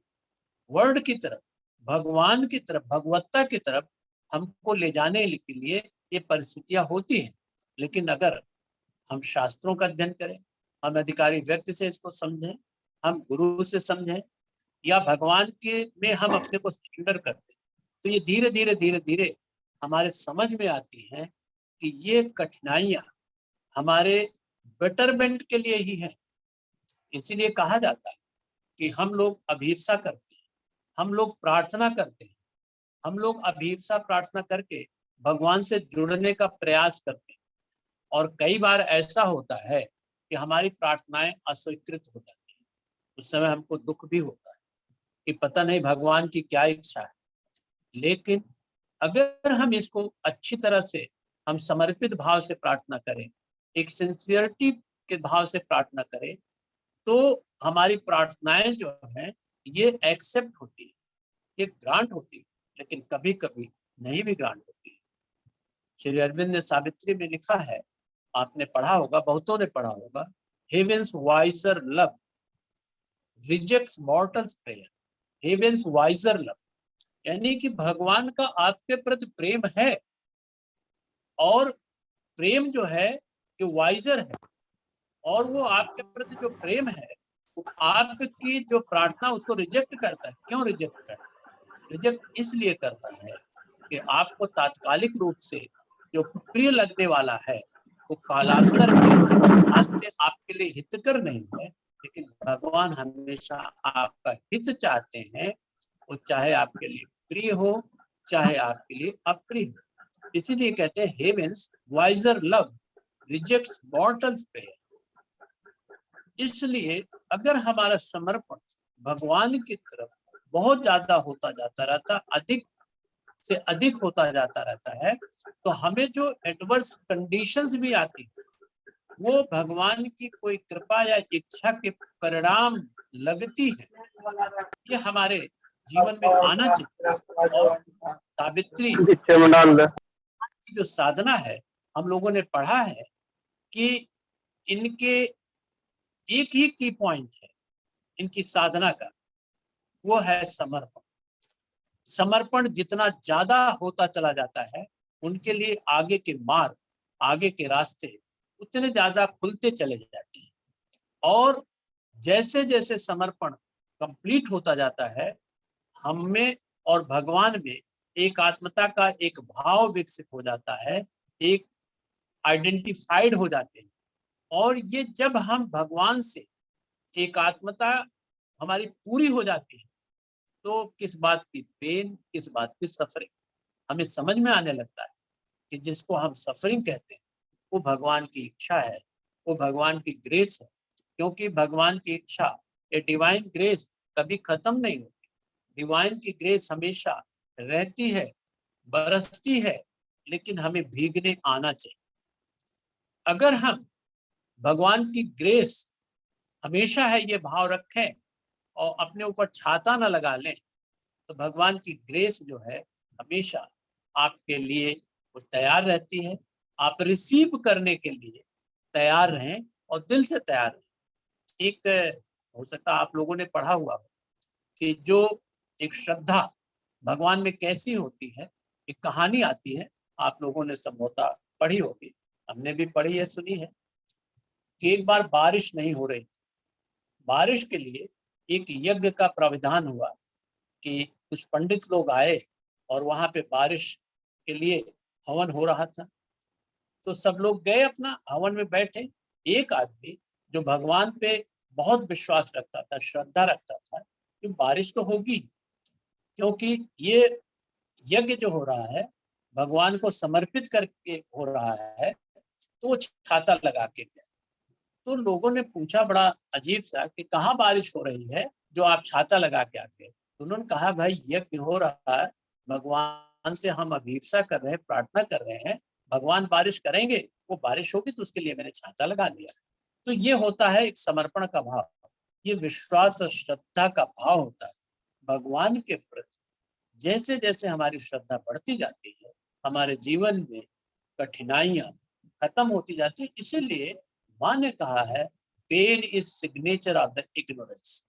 वर्ड की तरफ, भगवान की तरफ, भगवत्ता की तरफ हमको ले जाने के लिए ये परिस्थितियां होती हैं। लेकिन अगर हम शास्त्रों का अध्ययन करें, हम अधिकारी व्यक्ति से इसको समझें, हम गुरु से समझें, या भगवान के में हम अपने को सरेंडर करते हैं, तो ये धीरे धीरे धीरे धीरे हमारे समझ में आती हैं कि ये कठिनाइयां हमारे बेटरमेंट के लिए ही है। इसीलिए कहा जाता है कि हम लोग अभिप्सा करते हैं, हम लोग प्रार्थना करते हैं, हम लोग अभिप्सा प्रार्थना करके भगवान से जुड़ने का प्रयास करते हैं। और कई बार ऐसा होता है कि हमारी प्रार्थनाएं अस्वीकृत हो जाती हैं। उस समय हमको दुख भी होता है कि पता नहीं भगवान की क्या इच्छा है। लेकिन अगर हम इसको अच्छी तरह से हम समर्पित भाव से प्रार्थना करें, एक सिंसियरिटी के भाव से प्रार्थना करें, तो हमारी प्रार्थनाएं जो हैं ये एक्सेप्ट होती है, ये ग्रांट होती है, लेकिन कभी कभी नहीं भी ग्रांट होती है। श्री अरविंद ने सावित्री में लिखा है, आपने पढ़ा होगा, बहुतों ने पढ़ा होगा, heaven's wiser love rejects mortal's prayer. Heaven's wiser love यानी कि भगवान का आपके प्रति प्रेम है, और प्रेम जो है कि वाइजर है, और वो आपके प्रति जो प्रेम है वो आपकी जो प्रार्थना उसको रिजेक्ट करता है। क्यों रिजेक्ट करता है? रिजेक्ट इसलिए करता है कि आपको तात्कालिक रूप से जो प्रिय लगने वाला है वो कालांतर में आपके लिए हितकर नहीं है, लेकिन भगवान हमेशा आपका हित चाहते हैं, वो चाहे आपके लिए प्रिय हो चाहे आपके लिए अप्रिय हो। इसीलिए कहते हैं heaven's wiser love rejects mortal prayer. इसलिए अगर हमारा समर्पण भगवान की तरफ बहुत ज्यादा होता जाता रहता, अधिक से अधिक होता जाता रहता है, तो हमें जो एडवर्स कंडीशंस भी आती वो भगवान की कोई कृपा या इच्छा के परिणाम लगती है। ये हमारे जीवन में आना चाहिए। और सावित्री की जो साधना है, हम लोगों ने पढ़ा है कि इनके एक ही की पॉइंट है इनकी साधना का, वो है समर्पण। समर्पण जितना ज्यादा होता चला जाता है, उनके लिए आगे के मार्ग, आगे के रास्ते उतने ज्यादा खुलते चले जाते हैं। और जैसे जैसे समर्पण कंप्लीट होता जाता है, हम में और भगवान में एक आत्मता का एक भाव विकसित हो जाता है, एक आइडेंटिफाइड हो जाते हैं। और ये जब हम भगवान से एक आत्मता हमारी पूरी हो जाती है, तो किस बात की पेन, किस बात की सफरिंग हमें समझ में आने लगता है कि जिसको हम सफरिंग कहते हैं वो भगवान की इच्छा है, वो भगवान की ग्रेस है। क्योंकि भगवान की इच्छा, ये डिवाइन ग्रेस कभी खत्म नहीं होती। डिवाइन की ग्रेस हमेशा रहती है, बरसती है, लेकिन हमें भीगने आना चाहिए। अगर हम भगवान की ग्रेस हमेशा है ये भाव रखें और अपने ऊपर छाता न लगा लें, तो भगवान की ग्रेस जो है हमेशा आपके लिए वो तैयार रहती है। आप रिसीव करने के लिए तैयार रहें और दिल से तैयार रहें। एक हो सकता है आप लोगों ने पढ़ा हुआ हो कि जो एक श्रद्धा भगवान में कैसी होती है, एक कहानी आती है, आप लोगों ने संभवतः पढ़ी होगी, हमने भी पढ़ी है, सुनी है, कि एक बार बारिश नहीं हो रही थी। बारिश के लिए एक यज्ञ का प्राविधान हुआ कि कुछ पंडित लोग आए और वहां पे बारिश के लिए हवन हो रहा था। तो सब लोग गए अपना हवन में बैठे। एक आदमी जो भगवान पे बहुत विश्वास रखता था, श्रद्धा रखता था कि बारिश तो होगी, क्योंकि ये यज्ञ जो हो रहा है भगवान को समर्पित करके हो रहा है, तो वो छाता लगा के गया। तो लोगों ने पूछा बड़ा अजीब सा कि कहाँ बारिश हो रही है जो आप छाता लगा के आ गए? तो उन्होंने कहा भाई यज्ञ हो रहा है, भगवान से हम अभिप्सा कर रहे हैं, प्रार्थना कर रहे हैं, भगवान बारिश करेंगे, वो बारिश होगी, तो उसके लिए मैंने छाता लगा लिया। तो ये होता है एक समर्पण का भाव, ये विश्वास और श्रद्धा का भाव होता है भगवान के प्रति। जैसे जैसे हमारी श्रद्धा बढ़ती जाती है, हमारे जीवन में कठिनाइयां खत्म होती जाती है। इसीलिए माँ ने कहा है pain is signature of the ignorance.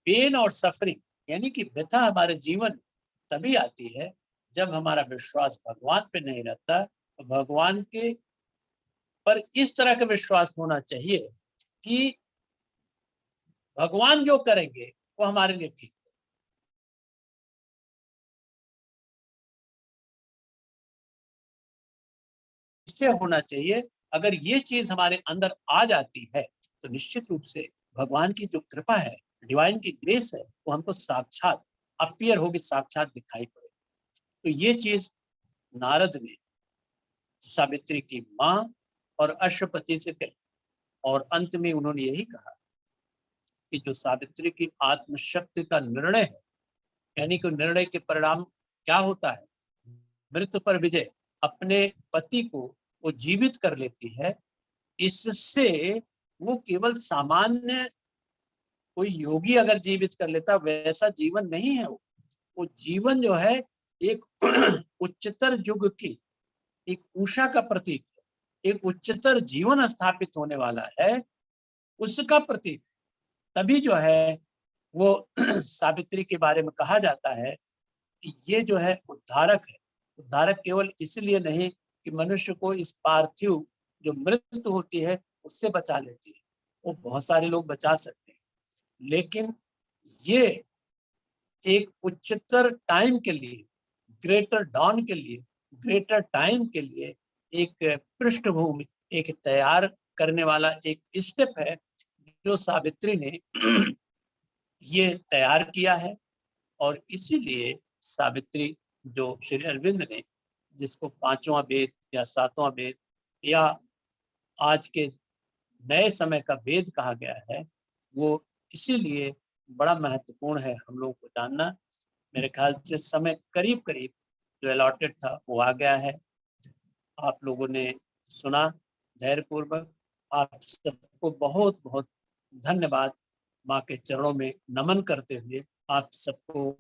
Pain और सफरिंग यानी कि व्यथा हमारे जीवन तभी आती है जब हमारा विश्वास भगवान पे नहीं रहता। तो भगवान के पर इस तरह का विश्वास होना चाहिए कि भगवान जो करेंगे वो हमारे लिए ठीक है। निश्चय होना चाहिए। अगर ये चीज हमारे अंदर आ जाती है तो निश्चित रूप से भगवान की जो कृपा है, डिवाइन की ग्रेस है, वो हमको साक्षात अपीयर होगी, साक्षात दिखाई पड़े। तो ये चीज नारद ने सावित्री की माँ और अश्वपति से कही, और अंत में उन्होंने यही कहा कि जो सावित्री की आत्मशक्ति का निर्णय है, यानी कि निर्णय के परिणाम क्या होता है, मृत्यु पर विजय, अपने पति को वो जीवित कर लेती है। इससे वो केवल सामान्य कोई योगी अगर जीवित कर लेता वैसा जीवन नहीं है। वो जीवन जो है एक उच्चतर युग की एक उषा का प्रतीक, एक उच्चतर जीवन स्थापित होने वाला है उसका प्रतीक। तभी जो है वो सावित्री के बारे में कहा जाता है कि ये जो है उद्धारक है। उद्धारक केवल इसलिए नहीं कि मनुष्य को इस पार्थिव जो मृत्यु होती है उससे बचा लेती है, वो बहुत सारे लोग बचा सकते हैं, लेकिन ये एक उच्चतर टाइम के लिए, ग्रेटर डॉन के लिए, ग्रेटर टाइम के लिए एक पृष्ठभूमि, एक तैयार करने वाला एक स्टेप है जो सावित्री ने ये तैयार किया है। और इसीलिए सावित्री जो श्री अरविंद ने जिसको पांचवा वेद या सातवां वेद या आज के नए समय का वेद कहा गया है, वो इसीलिए बड़ा महत्वपूर्ण है हम लोगों को जानना। मेरे ख्याल से समय करीब करीब जो अलॉटेड था वो आ गया है। आप लोगों ने सुना धैर्यपूर्वक। आप सबको बहुत बहुत धन्यवाद। माँ के चरणों में नमन करते हुए आप सबको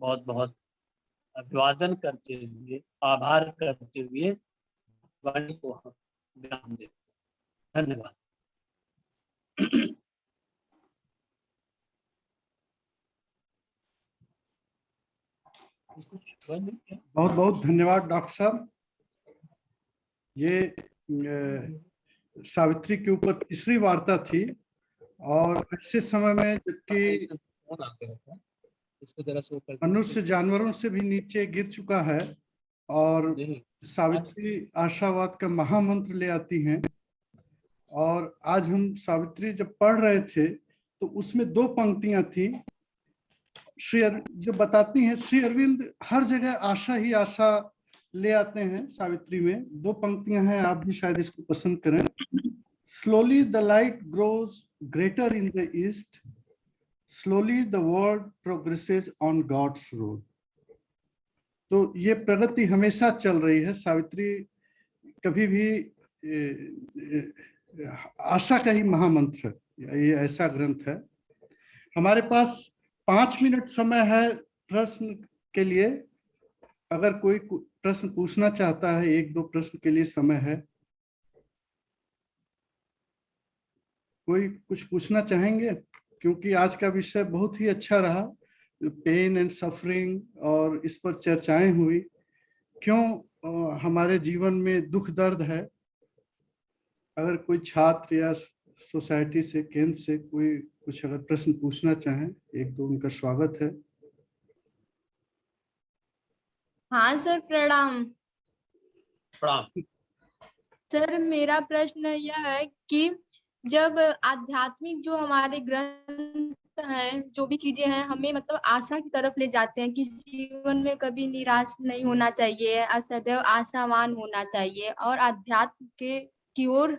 बहुत बहुत अभिवादन करते हुए, आभार करते हुए वाणी को हम विराम देते हैं। धन्यवाद। बहुत बहुत धन्यवाद डॉक्टर साहब। ये सावित्री के ऊपर तीसरी वार्ता थी और ऐसे समय में जबकि मनुष्य जानवरों से भी नीचे गिर चुका है और सावित्री आशावाद का महामंत्र ले आती हैं। और आज हम सावित्री जब पढ़ रहे थे तो उसमें दो पंक्तियां थी जो बताती हैं श्री अरविंद हर जगह आशा ही आशा ले आते हैं। सावित्री में दो पंक्तियां हैं, आप भी शायद इसको पसंद करें। Slowly the light grows greater in the east, slowly the world progresses on God's road. तो ये प्रगति हमेशा चल रही है। सावित्री कभी भी आशा का ही महामंत्र है। ये ऐसा ग्रंथ है। हमारे पास 5 मिनट समय है प्रश्न के लिए। अगर कोई प्रश्न पूछना चाहता है, एक दो प्रश्न के लिए समय है। कोई कुछ पूछना चाहेंगे? क्योंकि आज का विषय बहुत ही अच्छा रहा, पेन एंड सफरिंग, और इस पर चर्चाएं हुई। क्यों हमारे जीवन में दुख दर्द है। अगर कोई छात्र या सोसाइटी से, केंद्र से कोई कुछ अगर प्रश्न पूछना चाहें, एक दो, उनका स्वागत है। हाँ सर, प्रणाम। प्रणाम। सर, मेरा प्रश्न यह है कि जब आध्यात्मिक जो हमारे ग्रंथ हैं, जो भी चीजें हैं, हमें मतलब आशा की तरफ ले जाते हैं कि जीवन में कभी निराश नहीं होना चाहिए, सदैव आशावान होना चाहिए और अध्यात्म की ओर,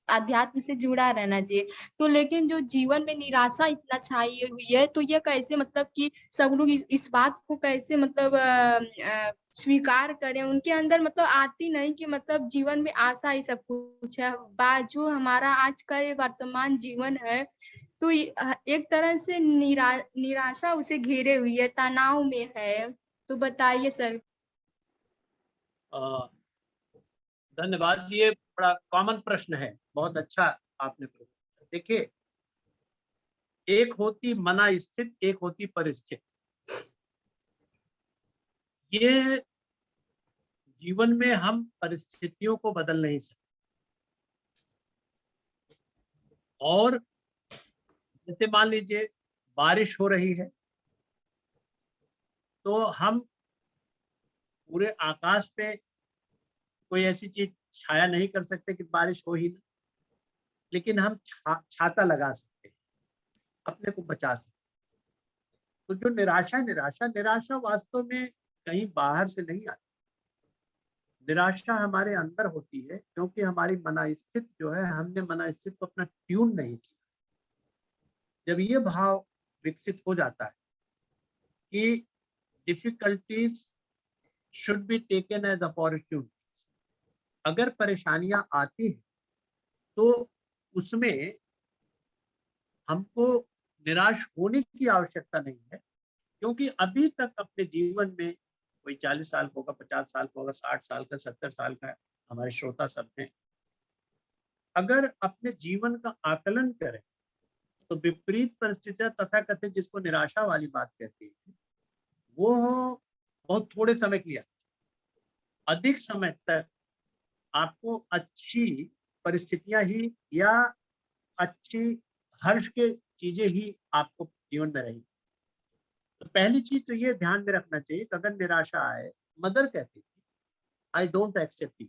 अध्यात्म से जुड़ा रहना चाहिए। तो लेकिन जो जीवन में निराशा इतना छाई हुई है, तो ये कैसे मतलब कि सब लोग इस बात को कैसे मतलब स्वीकार करें? उनके अंदर मतलब आती नहीं कि मतलब जीवन में आशा ही सब कुछ है। जो हमारा आज का ये वर्तमान जीवन है, तो एक तरह से निराशा उसे घेरे हुई है, तनाव में है। तो बताइए सर। धन्यवाद। ये बड़ा कॉमन प्रश्न है, बहुत अच्छा आपने पूछा। देखिए, एक होती मना स्थित, एक होती परिस्थिति। ये जीवन में हम परिस्थितियों को बदल नहीं सकते। और जैसे मान लीजिए बारिश हो रही है, तो हम पूरे आकाश पे कोई ऐसी चीज छाया नहीं कर सकते कि बारिश हो ही ना, लेकिन हम छाता लगा सकते हैं, अपने को बचा सकते हैं। तो जो निराशा निराशा निराशा वास्तव में कहीं बाहर से नहीं आती। निराशा हमारे अंदर होती है क्योंकि हमारी मनस्थिति जो है, हमने मनस्थिति को अपना ट्यून नहीं किया। जब ये भाव विकसित हो जाता है कि difficulties should be taken as opportunities, अगर परेशानियां आती हैं तो उसमें हमको निराश होने की आवश्यकता नहीं है, क्योंकि अभी तक अपने जीवन में कोई 40 साल का होगा, 50 साल का होगा, 60 साल का, 70 साल का, हमारे श्रोता सब हैं, अगर अपने जीवन का आकलन करें तो विपरीत परिस्थितियां तथाकथित जिसको निराशा वाली बात कहती है, वो बहुत थोड़े समय के लिए आती है। अधिक समय तक आपको अच्छी परिस्थितियां ही या अच्छी हर्ष के चीजें ही आपको जीवन में रही। तो पहली चीज तो ये ध्यान में रखना चाहिए कि अगर निराशा आए, मदर कहती थी आई डोंट एक्सेप्ट यू।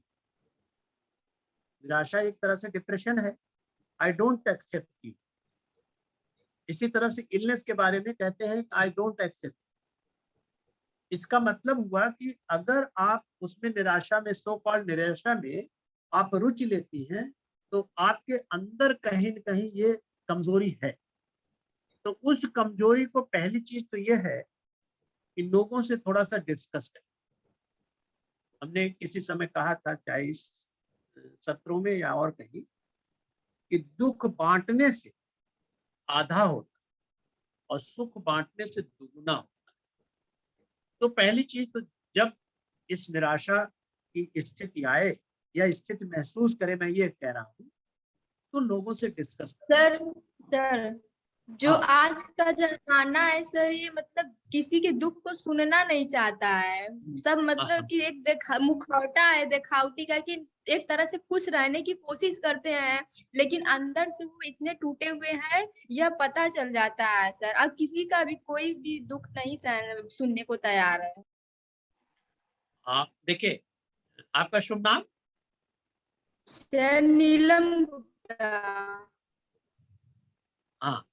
निराशा एक तरह से डिप्रेशन है, आई डोंट एक्सेप्ट यू। इसी तरह से इलनेस के बारे में कहते हैं आई डोंट एक्सेप्ट। इसका मतलब हुआ कि अगर आप उसमें निराशा में, सो कॉल्ड निराशा में आप रुचि लेती हैं, तो आपके अंदर कहीं न कहीं ये कमजोरी है। तो उस कमजोरी को पहली चीज तो ये है कि लोगों से थोड़ा सा डिस्कस करें। हमने किसी समय कहा था, चाहे इस सत्रों में या और कहीं, कि दुख बांटने से आधा होता और सुख बांटने से दुगना होता। तो पहली चीज तो जब इस निराशा की स्थिति आए या स्थिति महसूस करे, मैं ये कह रहा हूँ, तो लोगों से डिस्कस करें। सर जो हाँ। आज का जमाना है सर, ये मतलब किसी के दुख को सुनना नहीं चाहता है। सब मतलब कि एक मुखौटा है, दिखावटी करके एक तरह से खुश रहने की कोशिश करते हैं, लेकिन अंदर से वो इतने टूटे हुए हैं, यह पता चल जाता है सर। अब किसी का भी कोई भी दुख नहीं सुनने को तैयार है। आप देखिए, आपका शुभ नाम? सर नीलम गुप्ता। हाँ,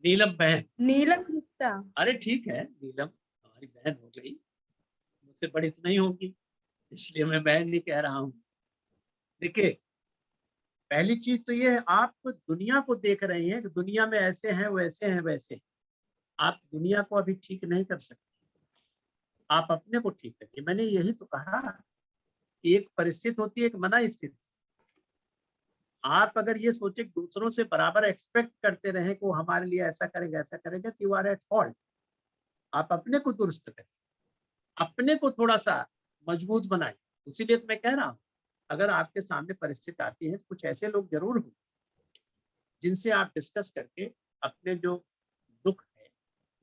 नीलम बहन। नीलम गुप्ता। अरे ठीक है, नीलम हमारी बहन हो गई, मुझसे बड़ी तो नहीं होगी, इसलिए मैं बहन नहीं कह रहा हूँ। देखिए, पहली चीज तो ये है, आप दुनिया को देख रहे हैं कि दुनिया में ऐसे हैं, वैसे हैं, वैसे हैं। आप दुनिया को अभी ठीक नहीं कर सकते, आप अपने को ठीक करिए। मैंने यही तो कहा कि एक परिस्थिति होती है, एक मना स्थिति। आप अगर ये सोचे कि दूसरों से बराबर एक्सपेक्ट करते रहे कि वो हमारे लिए ऐसा करेगा, ऐसा करेगा, तो यू आर एट फॉल्ट। आप अपने को दुरुस्त करें, अपने को थोड़ा सा मजबूत बनाए। इसीलिए तो मैं कह रहा हूँ, अगर आपके सामने परिस्थिति आती है, कुछ ऐसे लोग जरूर हो जिनसे आप डिस्कस करके अपने जो दुख है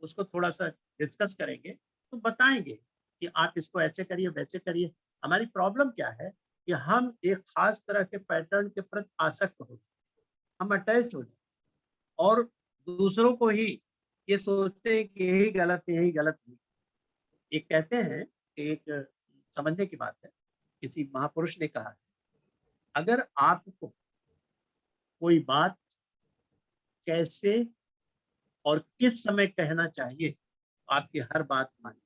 उसको थोड़ा सा डिस्कस करेंगे, तो बताएंगे कि आप इसको ऐसे करिए, वैसे करिए। हमारी प्रॉब्लम क्या है कि हम एक खास तरह के पैटर्न के प्रति आसक्त हो, हम अटैच्ड हो जाए और दूसरों को ही ये सोचते हैं कि यही गलत है, यही गलत नहीं। एक कहते हैं कि एक समझने की बात है, किसी महापुरुष ने कहा है, अगर आपको कोई बात कैसे और किस समय कहना चाहिए, आपकी हर बात मानिए।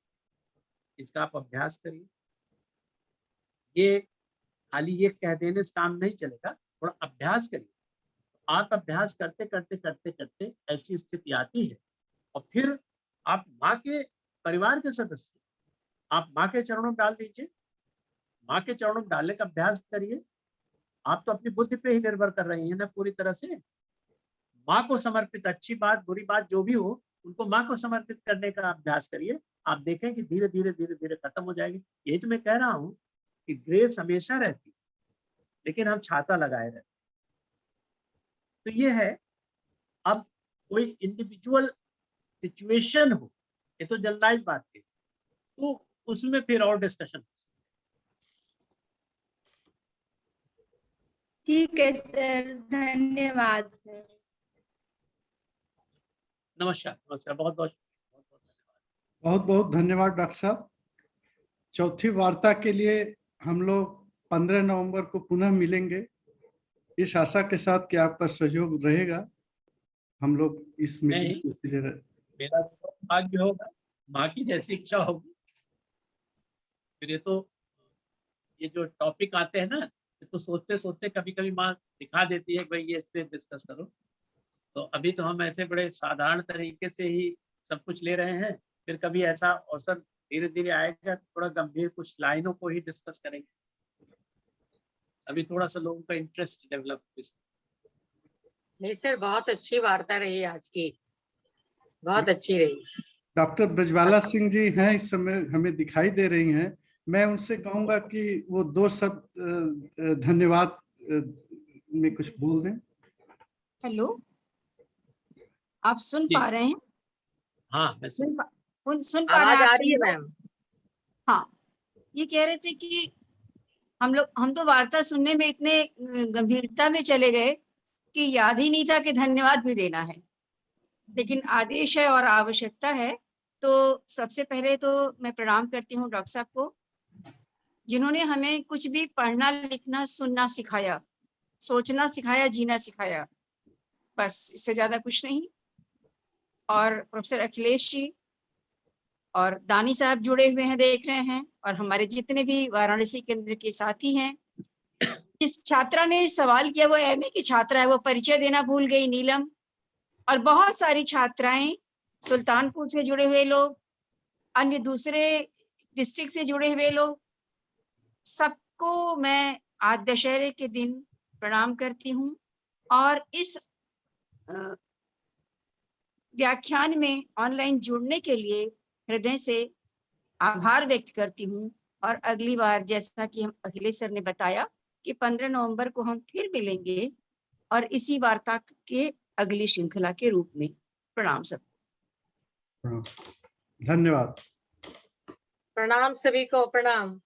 इसका आप अभ्यास करिए। ये खाली ये कह देने से काम नहीं चलेगा, थोड़ा अभ्यास करिए। आप अभ्यास करते करते करते करते ऐसी स्थिति आती है, और फिर आप माँ के परिवार के सदस्य, आप माँ के चरणों में डाल दीजिए, माँ के चरणों में डालने का अभ्यास करिए। आप तो अपनी बुद्धि पे ही निर्भर कर रही हैं ना पूरी तरह से। माँ को समर्पित, अच्छी बात बुरी बात जो भी हो, उनको माँ को समर्पित करने का अभ्यास करिए। आप देखें कि धीरे धीरे धीरे धीरे खत्म हो जाएगी। यही तो मैं कह रहा हूँ कि ग्रेस हमेशा रहती है, लेकिन हम छाता लगाए रहते। तो ये है, अब कोई इंडिविजुअल सिचुएशन हो, ये तो जनरलाइज बात है, तो उसमें फिर और डिस्कशन। ठीक है सर, धन्यवाद सर। नमस्कार, नमस्कार, बहुत बहुत धन्यवाद। बहुत बहुत धन्यवाद डॉक्टर साहब। चौथी वार्ता के लिए हम लोग 15 नवंबर को पुनः मिलेंगे, इस आशा के साथ कि आपका सहयोग रहेगा। हम लोग इस मीटिंग को इसीलिए मेरा तो भाग्य होगा, माँ की जैसी इच्छा होगी। फिर ये तो ये जो टॉपिक आते हैं ना, तो सोचते सोचते कभी कभी माँ दिखा देती है भाई ये इस पे डिस्कस करो। तो अभी तो हम ऐसे बड़े साधारण तरीके से ही सब कुछ ले रहे हैं, फिर कभी ऐसा अवसर धीरे धीरे आएगा, थोड़ा गंभीर कुछ लाइनों को ही डिस्कस करेंगे। अभी थोड़ा सा लोगों का इंटरेस्ट डेवलप। नहीं सर, बहुत अच्छी वार्ता रही आज की, बहुत अच्छी रही। डॉक्टर ब्रजबाला सिंह जी हैं इस समय, हमें दिखाई दे रही हैं। मैं उनसे कहूंगा कि वो 2 शब्द धन्यवाद में कुछ बोल दें। हेलो, आप सुन जी। पा रहे हैं? हाँ, मैं सुन पा रहे आवाज हैं आ आप रही है सभी? मैम? हाँ, ये कह रहे थे कि हम तो वार्ता सुनने में इतने गंभीरता में चले गए कि याद ही नहीं था कि धन्यवाद भी देना है, लेकिन आदेश है और आवश्यकता है। तो सबसे पहले तो मैं प्रणाम करती हूँ डॉक्टर साहब को, जिन्होंने हमें कुछ भी पढ़ना, लिखना, सुनना सिखाया, सोचना सिखाया, जीना सिखाया, बस इससे ज्यादा कुछ नहीं। और प्रोफेसर अखिलेश जी और दानी साहब जुड़े हुए हैं, देख रहे हैं, और हमारे जितने भी वाराणसी केंद्र के साथी हैं। इस छात्रा ने सवाल किया, वो एमए की छात्रा है, वो परिचय देना भूल गई, नीलम, और बहुत सारी छात्राएं, सुल्तानपुर से जुड़े हुए लोग, अन्य दूसरे डिस्ट्रिक्ट से जुड़े हुए लोग, सबको मैं आज दशहरे के दिन प्रणाम करती हूँ। और इस व्याख्यान में ऑनलाइन जुड़ने के लिए हृदय से आभार व्यक्त करती हूँ। और अगली बार, जैसा कि हम अखिलेश सर ने बताया, कि 15 नवंबर को हम फिर मिलेंगे और इसी वार्ता के अगली श्रृंखला के रूप में। प्रणाम सब। धन्यवाद। प्रणाम सभी को, प्रणाम।